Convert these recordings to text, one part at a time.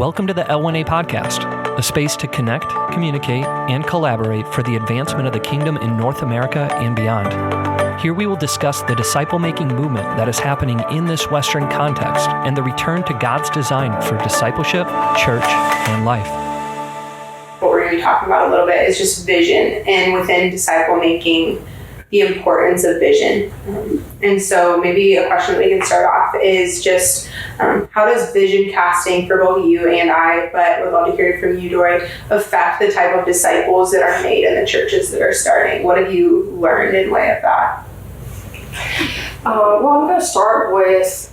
Welcome to the S1-E podcast, a space to connect, communicate, and collaborate for the advancement of the kingdom in North America and beyond. Here we will discuss the disciple-making movement that is happening in this Western context and the return to God's design for discipleship, church, and life. What we're going to be talking about a little bit is just vision, and within disciple-making, the importance of vision. And so maybe a question that we can start off is just how does vision casting for both you and I, but would love to hear from you, Dori, affect the type of disciples that are made in the churches that are starting? What have you learned in way of that? Well, I'm going to start with,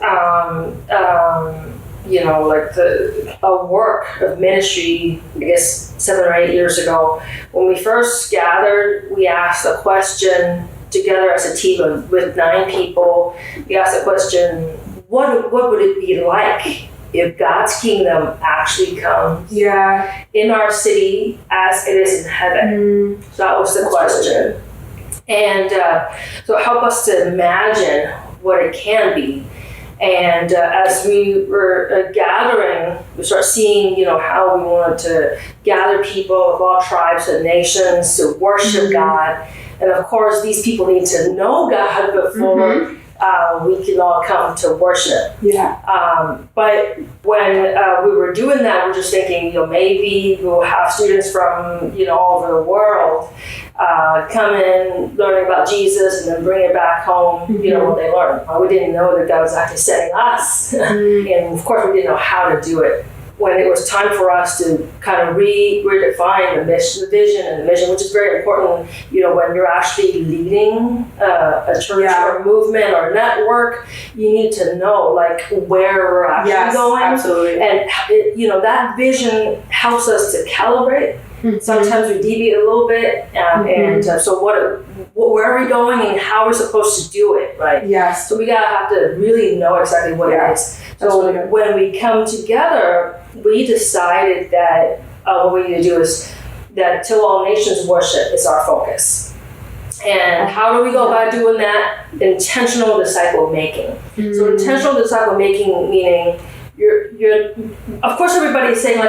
a work of ministry, I guess 7 or 8 years ago. When we first gathered, we asked a question together as a team with 9 people. We asked the question, what would it be like if God's kingdom actually comes in our city as it is in heaven? So that was the question. And so help us to imagine what it can be. And as we were gathering, we started seeing, how we wanted to gather people of all tribes and nations to worship God. And of course, these people need to know God before we can all come to worship. But when we were doing that, we're just thinking, maybe we'll have students from, all over the world come in, learning about Jesus, and then bring it back home, what they learned. We didn't know that God was actually sending us. And of course, we didn't know how to do it. When it was time for us to kind of redefine the mission, the vision and the mission, which is very important, when you're actually leading a church or movement or network, you need to know where we're actually going. Absolutely. And that vision helps us to calibrate. Sometimes we deviate a little bit, so where are we going and how are we supposed to do it, right? Yes. So we have to really know exactly what it is. So when we come together, we decided that what we need to do is that till all nations worship is our focus. And how do we go about doing that? Intentional disciple making. So intentional disciple making meaning you're of course everybody's saying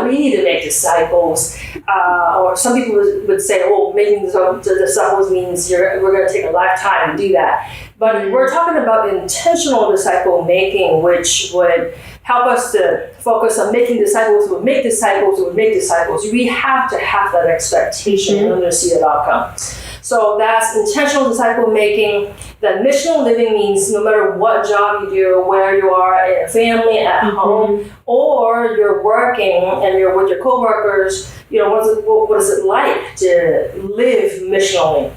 we need to make disciples, or some people would say, making disciples means we're going to take a lifetime to do that. But we're talking about intentional disciple making, which would help us to focus on making disciples who would make disciples who would make disciples. We have to have that expectation in order to see that outcome. So that's intentional disciple making. That missional living means no matter what job you do, where you are in a family, at home, or you're working and you're with your coworkers, what is it like to live missionally?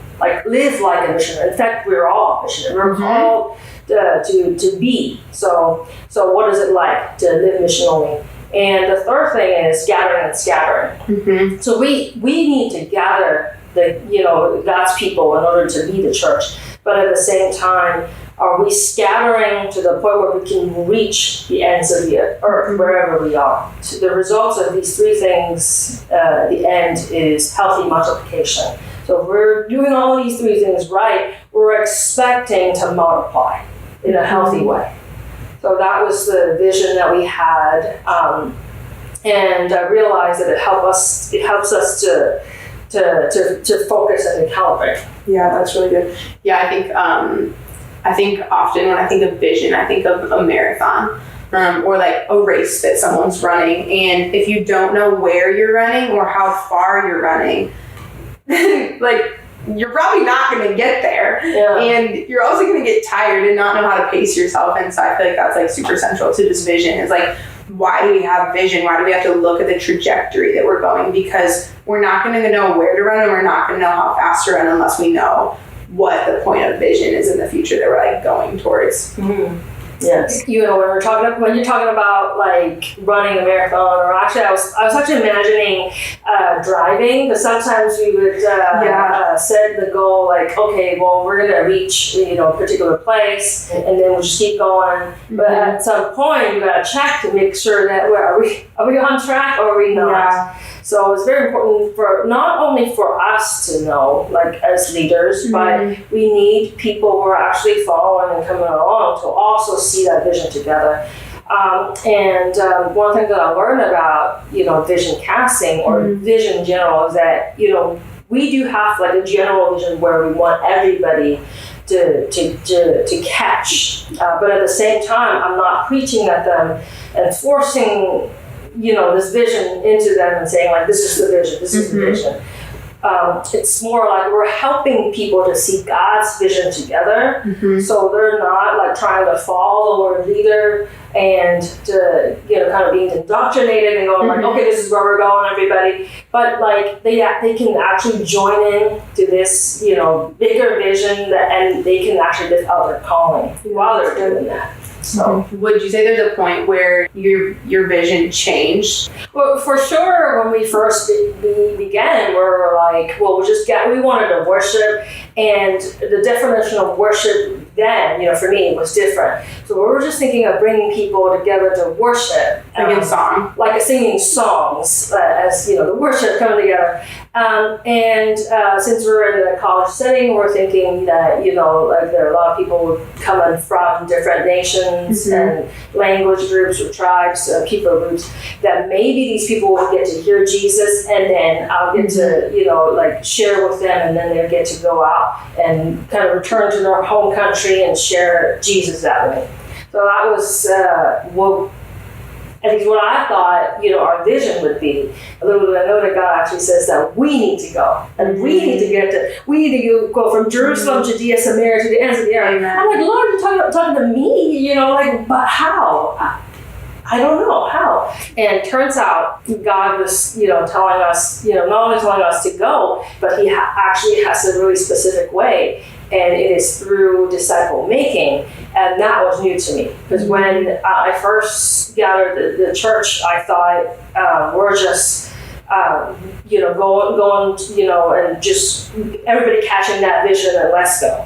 Live like a missionary. In fact, we're all missionaries. We're called to be. So what is it like to live missionally? And the third thing is gathering and scattering. So we need to gather God's people in order to be the church. But at the same time, are we scattering to the point where we can reach the ends of the earth, wherever we are? So the results of these 3 things at the end is healthy multiplication. So if we're doing all these 3 things right, we're expecting to multiply in a healthy way. So that was the vision that we had, and I realized that it helps us to focus and to calibrate. Yeah, that's really good. Yeah, I think often when I think of vision, I think of a marathon or a race that someone's running. And if you don't know where you're running or how far you're running, you're probably not going to get there. And you're also going to get tired and not know how to pace yourself. And so I feel like that's super central to this vision. Is why do we have vision? Why do we have to look at the trajectory that we're going? Because we're not going to know where to run, and we're not going to know how fast to run unless we know what the point of vision is in the future that we're going towards. Yes. When you're talking about running a marathon, or actually I was actually imagining driving, but sometimes we would set the goal we're going to reach a particular place, and then we'll just keep going. But at some point you got to check to make sure that are we on track or are we not? So it's very important for not only for us to know, as leaders, but we need people who are actually following and coming along to also see that vision together. One thing that I learned about, vision casting or vision in general is that, we do have like a general vision where we want everybody to catch. But at the same time, I'm not preaching at them and forcing, this vision into them and saying like, this is the vision, this is the vision. It's more like we're helping people to see God's vision together. So they're not like trying to follow or leader and to, kind of being indoctrinated and going like, okay, this is where we're going, everybody. But like they can actually join in to this, bigger vision and they can actually live out their calling while they're doing that. So, would you say there's a point where your vision changed? Well, for sure, when we first began, we were like, well, we wanted to worship, and the definition of worship then, for me, was different. So we were just thinking of bringing people together to worship. Like in song? Like singing songs, as, the worship coming together. Since we're in the college setting, we're thinking that, like there are a lot of people coming from different nations and language groups or tribes, people groups, that maybe these people will get to hear Jesus and then I'll get to, like share with them and then they'll get to go out and kind of return to their home country and share Jesus that way. So that was I think what I thought, our vision would be. A little bit, I know that God actually says that we need to go. And we need to go from Jerusalem, Judea, Samaria, to the ends of the earth. I'm like, Lord, you're talking to me, but how? I don't know how. And it turns out God was, telling us, not only telling us to go, but he actually has a really specific way. And it is through disciple making. And that was new to me. Because when I first gathered the church, I thought we're just, going, and just everybody catching that vision and let's go.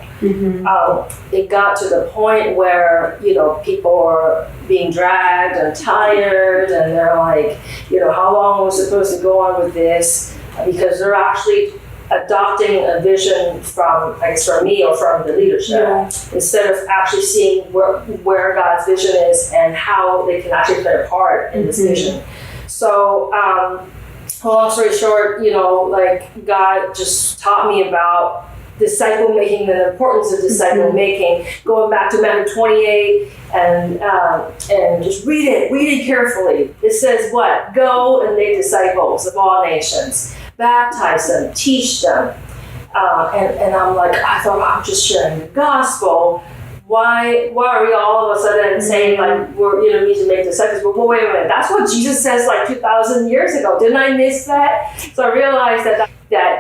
It got to the point where, people are being dragged and tired and they're like, how long are we supposed to go on with this? Because they're actually adopting a vision from me or from the leadership instead of actually seeing where God's vision is and how they can actually play a part in this vision. So, long story short, like God just taught me about disciple making, the importance of disciple making, going back to Matthew 28 and just read it carefully. It says what? Go and make disciples of all nations. Baptize them, teach them. And I'm like, I thought I'm just sharing the gospel. Why are we all of a sudden saying like we're need to make disciples? But wait a minute, that's what Jesus says like 2,000 years ago. Didn't I miss that? So I realized that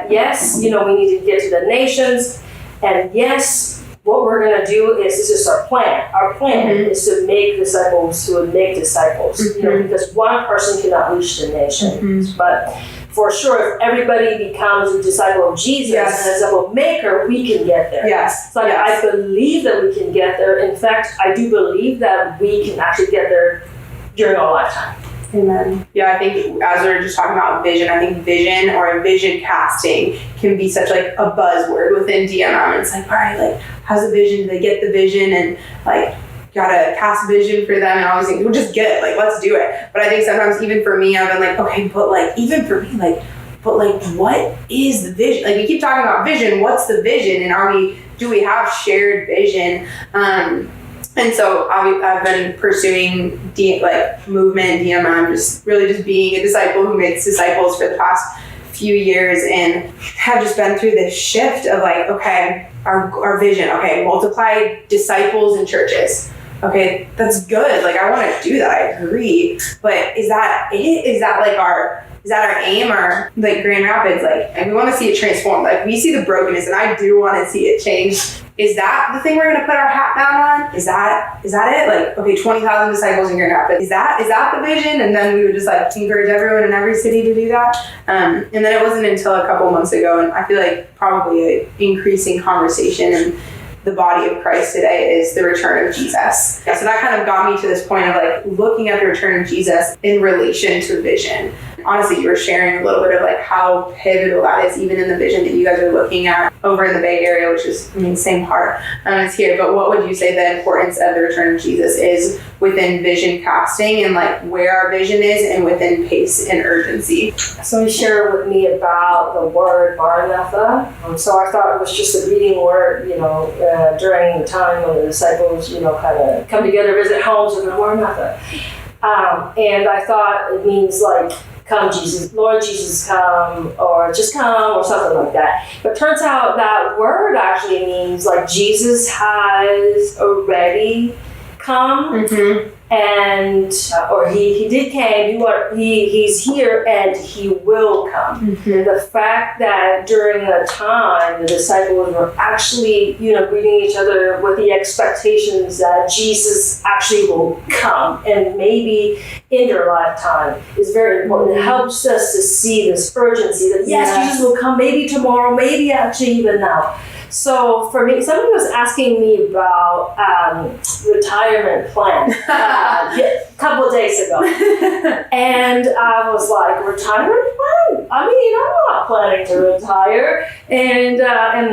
yes, we need to get to the nations, and yes, what we're going to do is this is our plan. Our plan is to make disciples who would make disciples. Because one person cannot reach the nations, but for sure, if everybody becomes a disciple of Jesus and a disciple maker, we can get there. So I believe that we can get there. In fact, I do believe that we can actually get there during our lifetime. Amen. Yeah, I think as we were just talking about vision, I think vision or vision casting can be such like a buzzword within DMM. It's like, all right, like how's the vision? Do they get the vision? And like, gotta cast vision for them and all these things, which is good. Like, let's do it. But I think sometimes even for me, I've been like, okay, but like even for me, like, but like, what is the vision? Like we keep talking about vision. What's the vision? And do we have shared vision? And so I've been pursuing movement, DMM, just being a disciple who makes disciples for the past few years, and have just been through this shift of like, okay, our vision, okay, multiply disciples in churches. Okay, that's good. Like I want to do that. I agree. But is that it? Is that our aim, or like Grand Rapids? Like we want to see it transformed. Like we see the brokenness, and I do want to see it change. Is that the thing we're going to put our hat down on? Is that it? Like, okay, 20,000 disciples in Grand Rapids. Is that the vision? And then we would just like encourage everyone in every city to do that. And then it wasn't until a couple months ago, and I feel like probably an increasing conversation in the body of Christ today is the return of Jesus. So that kind of got me to this point of like looking at the return of Jesus in relation to vision. honestly, you were sharing a little bit of like how pivotal that is, even in the vision that you guys are looking at over in the Bay Area, which is, I mean, same heart is here. But what would you say the importance of the return of Jesus is within vision casting, and like where our vision is, and within pace and urgency? So he shared with me about the word Maranatha. So I thought it was just a reading word, during the time when the disciples, kind of come together, visit homes with the Maranatha. And I thought it means like, come Jesus, Lord Jesus, come, or just come, or something like that. But turns out that word actually means like Jesus has already come, and or he did came. He's here, and he will come. The fact that during the time the disciples were actually greeting each other with the expectations that Jesus actually will come, and maybe in their lifetime, is very important. It helps us to see this urgency that yes, Jesus will come, maybe tomorrow, maybe actually even now. So for me, somebody was asking me about retirement plan a couple of days ago. And I was like, retirement plan? I mean, I'm not planning to retire. And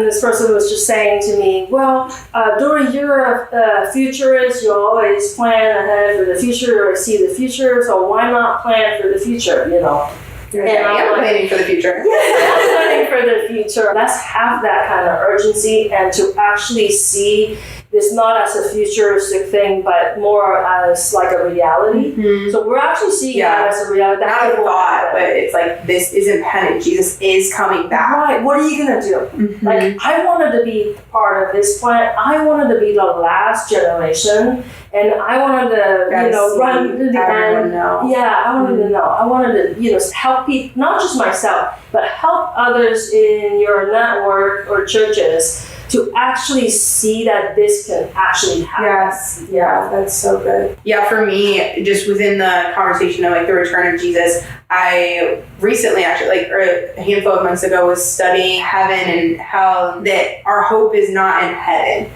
this person was just saying to me, well, Dori, you're a futurist. You always plan ahead for the future or see the future. So why not plan for the future, And I'm planning for the future. I'm planning for the future. Let's have that kind of urgency, and to actually see this not as a futuristic thing, but more as like a reality. So we're actually seeing that as a reality. Not a thought, but it's like, this isn't pending. Jesus is coming back. Right. What are you going to do? Like, I wanted to be part of this plan. I wanted to be the last generation. And I wanted to, run to the end. Yeah, I wanted to know. I wanted to, help people, not just myself, but help others in your network or churches to actually see that this can actually happen. Yes, yeah, that's so good. Yeah, for me, just within the conversation of like the return of Jesus, I recently actually, like a handful of months ago, was studying heaven and hell, that our hope is not in heaven.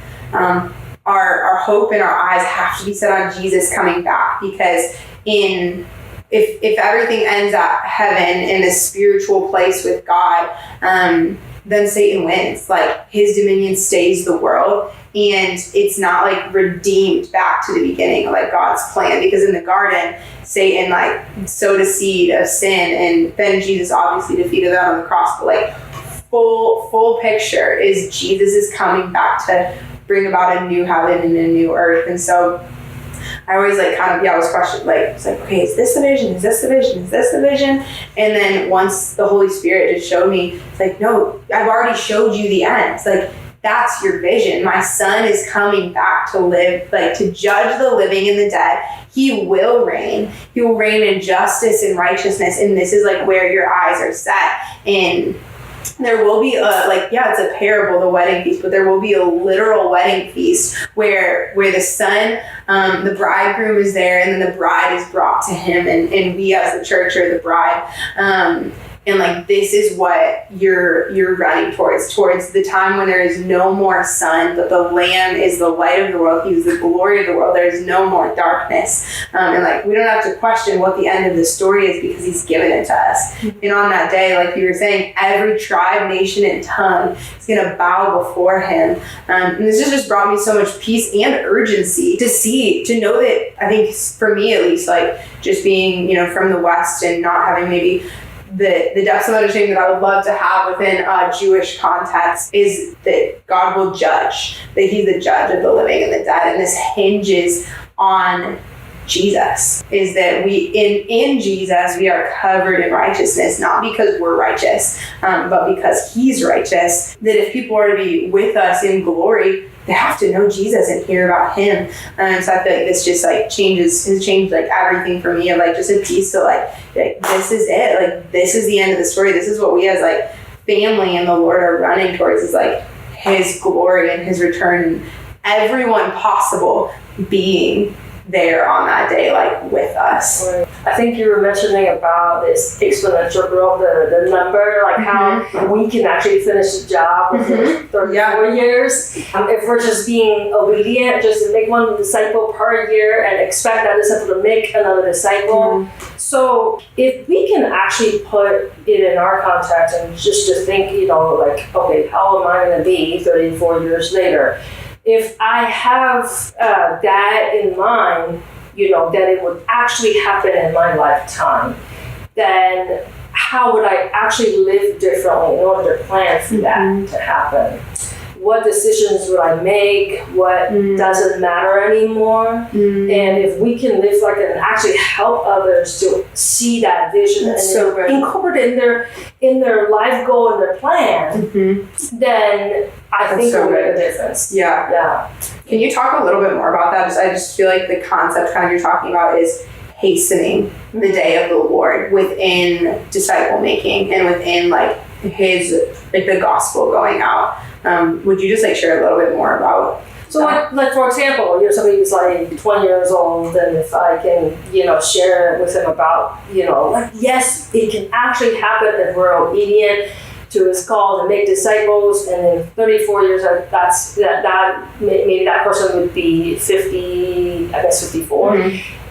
Our hope and our eyes have to be set on Jesus coming back, because if everything ends at heaven in this spiritual place with God, then Satan wins. Like, his dominion stays the world, and it's not like redeemed back to the beginning of like God's plan, because in the garden, Satan like sowed a seed of sin, and then Jesus obviously defeated that on the cross. But like full picture is Jesus is coming back to bring about a new heaven and a new earth. And so I always like I was questioning, like, it's like, okay, is this the vision? Is this the vision? Is this the vision? And then once the Holy Spirit just showed me, it's like, no, I've already showed you the end. It's like, that's your vision. My son is coming back to live, like to judge the living and the dead. He will reign. He will reign in justice and righteousness. And this is like where your eyes are set. And there will be it's a parable, the wedding feast, but there will be a literal wedding feast where the son, the bridegroom is there, and then the bride is brought to him, and we as the church are the bride. And like, this is what you're running towards the time when there is no more sun, but the Lamb is the light of the world. He's the glory of the world. There is no more darkness. And like, we don't have to question what the end of the story is, because he's given it to us. And on that day, like you were saying, every tribe, nation, and tongue is going to bow before him. And this has just brought me so much peace and urgency to know that, I think for me at least, like just being, from the West and not having maybe the depths of understanding that I would love to have within a Jewish context, is that God will judge, that he's the judge of the living and the dead. And this hinges on Jesus, is that we in Jesus we are covered in righteousness, not because we're righteous, but because he's righteous. That if people are to be with us in glory, they have to know Jesus and hear about him. And so I feel like this just like has changed like everything for me, of like just a piece to like this is it, like this is the end of the story. This is what we as like family and the Lord are running towards, is like his glory and his return, and everyone possible being there on that day, like with us. Right. I think you were mentioning about this exponential growth, the number, like how we can actually finish the job within 34 years. If we're just being obedient, just to make one disciple per year and expect that disciple to make another disciple. So if we can actually put it in our context and just to think, like, okay, how am I going to be 34 years later? If I have that in mind, that it would actually happen in my lifetime, then how would I actually live differently in order to plan for that to happen? What decisions would I make? What doesn't matter anymore? And if we can live like it and actually help others to see that vision and incorporate it in their life goal and their plan, then I think it'll make a difference. Yeah. Can you talk a little bit more about that? I just feel like the concept kind of you're talking about is hastening the day of the Lord within disciple making and within like the gospel going out. Would you just like share a little bit more about? So like for example, somebody who's like 20 years old, and if I can, share with them about, like, yes, it can actually happen if we're obedient to his call to make disciples, and in 34 years, maybe that person would be 50, I guess 54.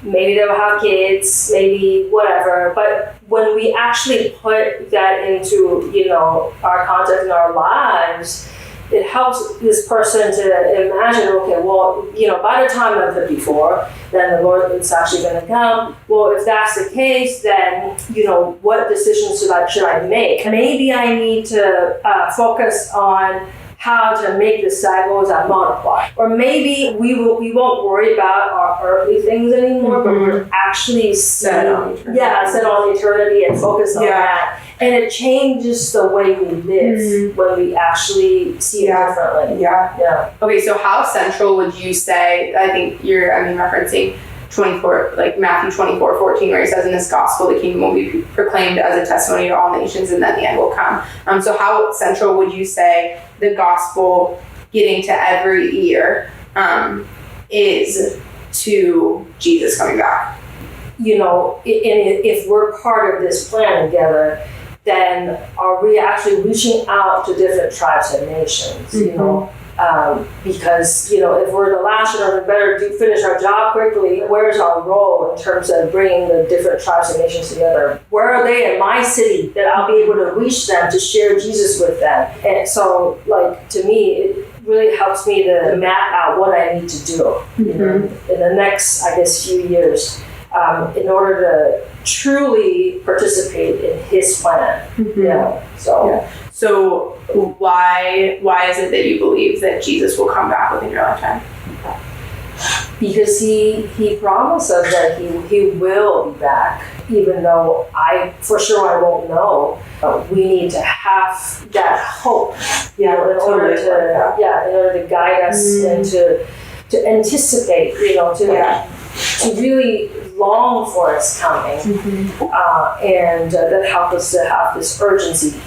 Maybe they'll have kids, maybe whatever. But when we actually put that into, our context in our lives, it helps this person to imagine, okay, well, by the time I'm 54, then the Lord is actually going to come. Well, if that's the case, then, what decisions should I make? Maybe I need to focus on how to make disciples that multiply. Or maybe we won't worry about our earthly things anymore, but we're actually set on eternity and focus on that. And it changes the way we live when we actually see it differently. Yeah. Okay, so how central would you say, I think referencing 24, like Matthew 24:14, where he says, in this gospel, the kingdom will be proclaimed as a testimony to all nations, and then the end will come. So how central would you say the gospel getting to every ear is to Jesus coming back? And if we're part of this plan together, then are we actually reaching out to different tribes and nations, because, if we're the last and we better finish our job quickly, where's our role in terms of bringing the different tribes and nations together? Where are they in my city that I'll be able to reach them, to share Jesus with them? And so, like, to me, it really helps me to map out what I need to do in the next, I guess, few years in order to truly participate in his plan. So why is it that you believe that Jesus will come back within your lifetime? Because he promised us that he will be back, even though I won't know. We need to have that hope, in order to guide us and to anticipate, to really long for its coming, and that helps us to have this urgency.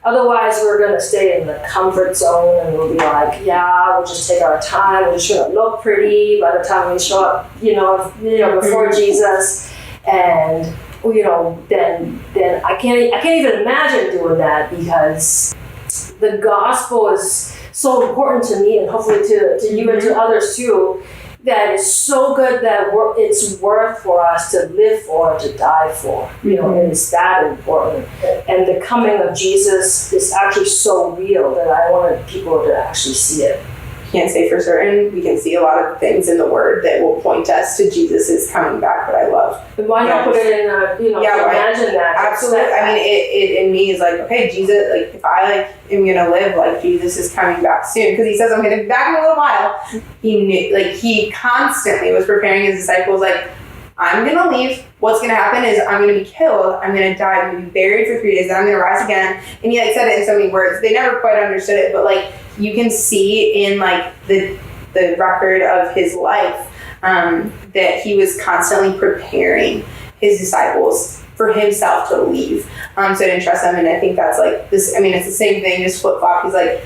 Otherwise we're going to stay in the comfort zone, and we'll be like, we'll just take our time. We're just going to look pretty by the time we show up, before Jesus, and then I can't even imagine doing that, because the gospel is so important to me, and hopefully to you and to others too. That is so good that it's worth for us to live for, to die for. It is that important. And the coming of Jesus is actually so real that I wanted people to actually see it. Can't say for certain. We can see a lot of things in the Word that will point us to Jesus is coming back, but I love. But why not put it in imagine that. Absolutely. It in me is like, okay, Jesus, like, if I am going to live like Jesus is coming back soon, because he says I'm going to be back in a little while. He knew, he constantly was preparing his disciples, like, I'm going to leave. What's going to happen is I'm going to be killed. I'm going to die. I'm going to be buried for 3 days. Then I'm going to rise again. And he said it in so many words. They never quite understood it, but you can see in the record of his life that he was constantly preparing his disciples for himself to leave, so to entrust them. And I think that's this. It's the same thing, just flip flop. He's like,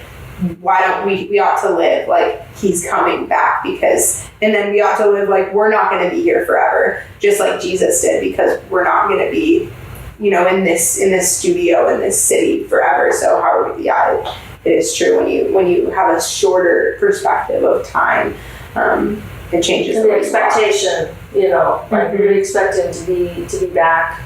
why don't we ought to live like he's coming back, and then we ought to live like we're not going to be here forever, just like Jesus did, because we're not going to be, in this studio, in this city forever. So how are we? Yeah, it is true when you have a shorter perspective of time, it changes and the expectation. Like we expect him to be back,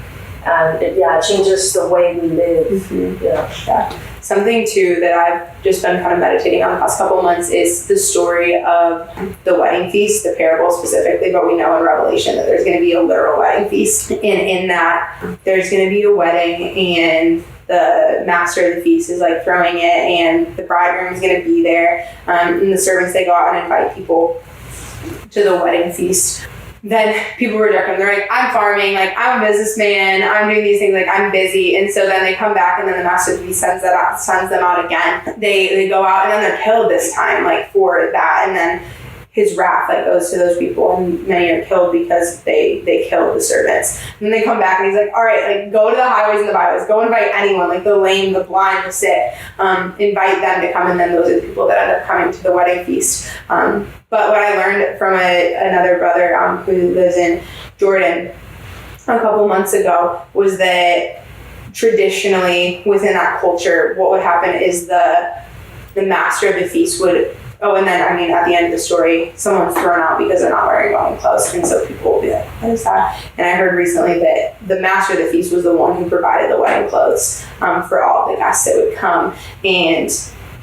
and it changes the way we live. Yeah. Something too that I've just been kind of meditating on the past couple of months is the story of the wedding feast, the parable specifically, but we know in Revelation that there's going to be a literal wedding feast, and in that there's going to be a wedding, and the master of the feast is like throwing it, and the bridegroom is going to be there, and the servants, they go out and invite people to the wedding feast. Then people reject them. They're like, I'm farming, like I'm a businessman, I'm doing these things, like I'm busy. And so then they come back, and then the master of the feast sends them out again. They go out, and then they're killed this time, like for that. And then his wrath like goes to those people, and many are killed because they killed the servants. And then they come back, and he's like, all right, like go to the highways and the byways, go invite anyone, like the lame, the blind, the sick, invite them to come, and then those are the people that end up coming to the wedding feast. But what I learned from another brother who lives in Jordan a couple months ago was that traditionally within that culture, what would happen is the master of the feast would, and then at the end of the story, someone's thrown out because they're not wearing wedding clothes, and so people will be like, what is that? And I heard recently that the master of the feast was the one who provided the wedding clothes for all the guests that would come, and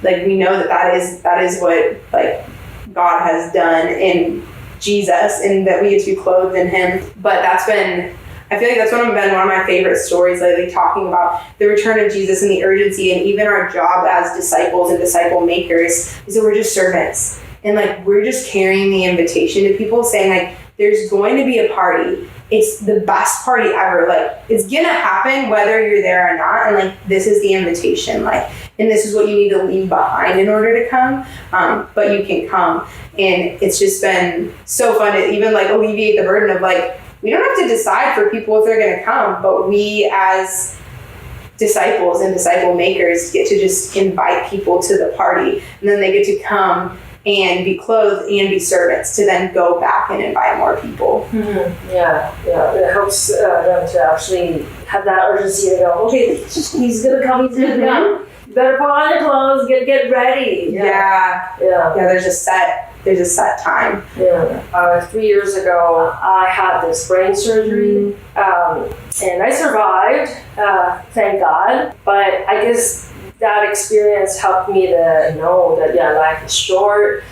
like we know that is what like God has done in Jesus, and that we get to be clothed in him. But I feel like that's been one of my favorite stories lately, talking about the return of Jesus and the urgency, and even our job as disciples and disciple makers is that we're just servants, and like we're just carrying the invitation to people, saying like there's going to be a party. It's the best party ever. Like it's gonna happen whether you're there or not, and like this is the invitation, like, and this is what you need to leave behind in order to come, but you can come. And it's just been so fun to even like alleviate the burden of like, we don't have to decide for people if they're going to come, but we as disciples and disciple makers get to just invite people to the party, and then they get to come and be clothed and be servants to then go back and invite more people. Mm-hmm. Yeah. It helps them to actually have that urgency to go, okay, he's going to come, he's going to come. You better put on your clothes, get ready. Yeah. There's a set time. Yeah. 3 years ago, I had this brain surgery, and I survived, thank God. But I guess that experience helped me to know that life is short.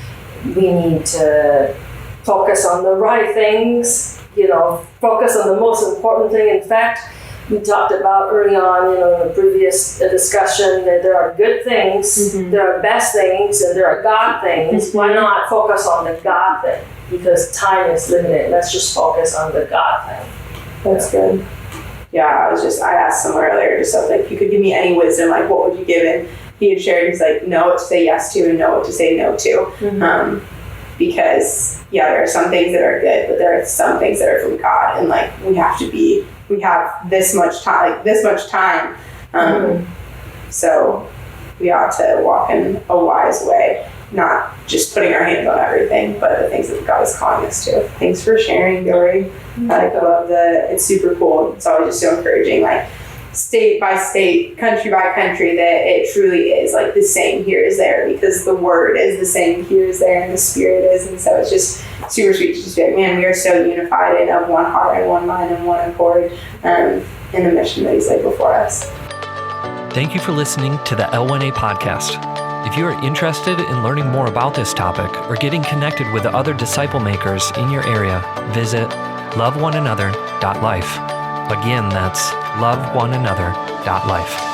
We need to focus on the right things. Focus on the most important thing. In fact, we talked about early on, in the previous discussion, that there are good things, there are best things, and there are God things. Why not focus on the God thing? Because time is limited. Let's just focus on the God thing. That's good. Yeah, I asked someone earlier, just like, if you could give me any wisdom, like what would you give? And he had shared, he's like, know what to say yes to and know what to say no to. Because there are some things that are good, but there are some things that are from God, and like we have this much time, so we ought to walk in a wise way, not just putting our hands on everything, but the things that God is calling us to. Thanks for sharing, Dori. I love it's super cool. It's always just so encouraging, like state by state, country by country, that it truly is like the same here is there, because the word is the same here is there, and the spirit is. And so it's just super sweet to just be like, man, we are so unified and of one heart and one mind and one accord in the mission that he's laid before us. Thank you for listening to the L1A podcast. If you are interested in learning more about this topic or getting connected with other disciple makers in your area, visit loveoneanother.life. Again, that's loveoneanother.life.